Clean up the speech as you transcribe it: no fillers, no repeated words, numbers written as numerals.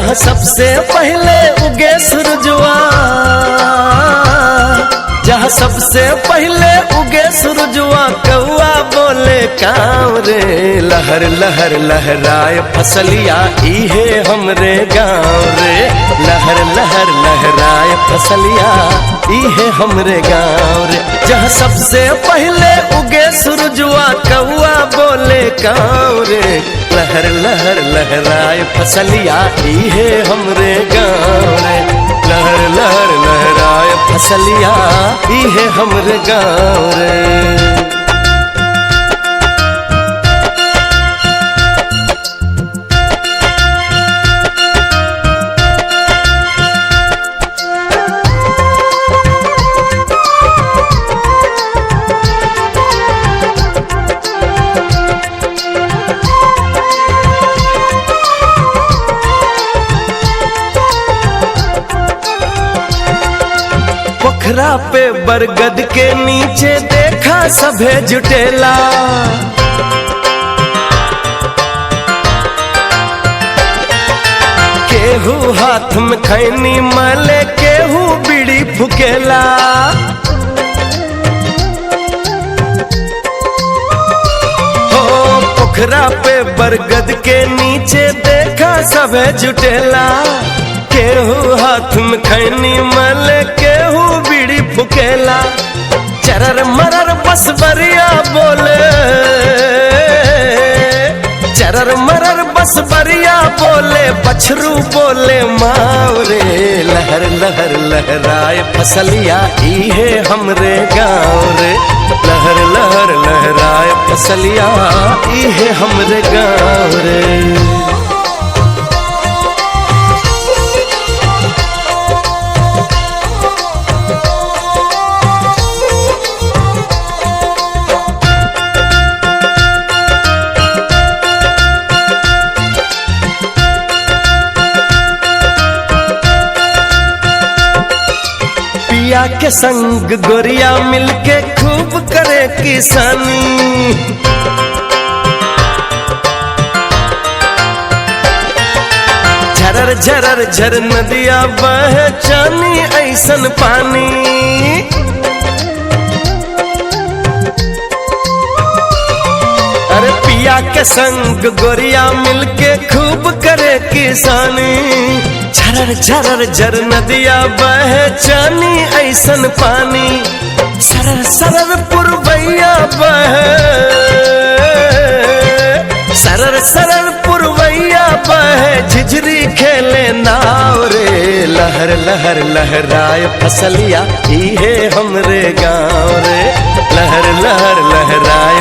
जहाँ सबसे पहले उगे सूरजवा, जहाँ सबसे पहले उगे सूरजवा, कौआ बोले काँव रे। लहर लहर लहराए फसलिया इहे हमरे गाँव रे। लहर लहर लहराए फसलिया इहे हमरे गाँव रे। जहाँ सबसे पहले उगे सूरजवा, कौआ बोले काँव रे। लहर लहर लहराए फसलिया इहे हमरे गाँव रे। लहर लहर लहराए फसलिया इहे हमरे गाँव रे। पोखरा पे बरगद के नीचे देखा सभे जुटेला। केहू हाथ में खैनी माले, केहू बीड़ी फुकेला। हो पोखरा पे बरगद के नीचे देखा सभे जुटेला। केहू हाथ में खैनी माले, केहू बीड़ी फुकेला। चरर मरर बसबरिया बोले, चरर मरर बसबरिया बोले, बछरू बोले माव रे। लहर लहर लहराए फसलिया इहे हमरे गाँव रे। लहर लहर लहराए फसलिया इहे हमरे गाँव रे। पिया के संग गोरिया मिलके खूब करे किसानी। झरर झरर झर नदिया बहे चानी ऐसन पानी। अरे पिया के संग गोरिया मिलके खूब करे किसानी। झरर झरर झर नदिया बहे चानी ऐसन पानी। सरर सरर पुरवैया बहे, सरर सरर पुरवैया बहे, झिझरी खेले नाव रे। लहर लहर लहराए फसलिया इहे हमरे गाँव रे। लहर लहर लहराए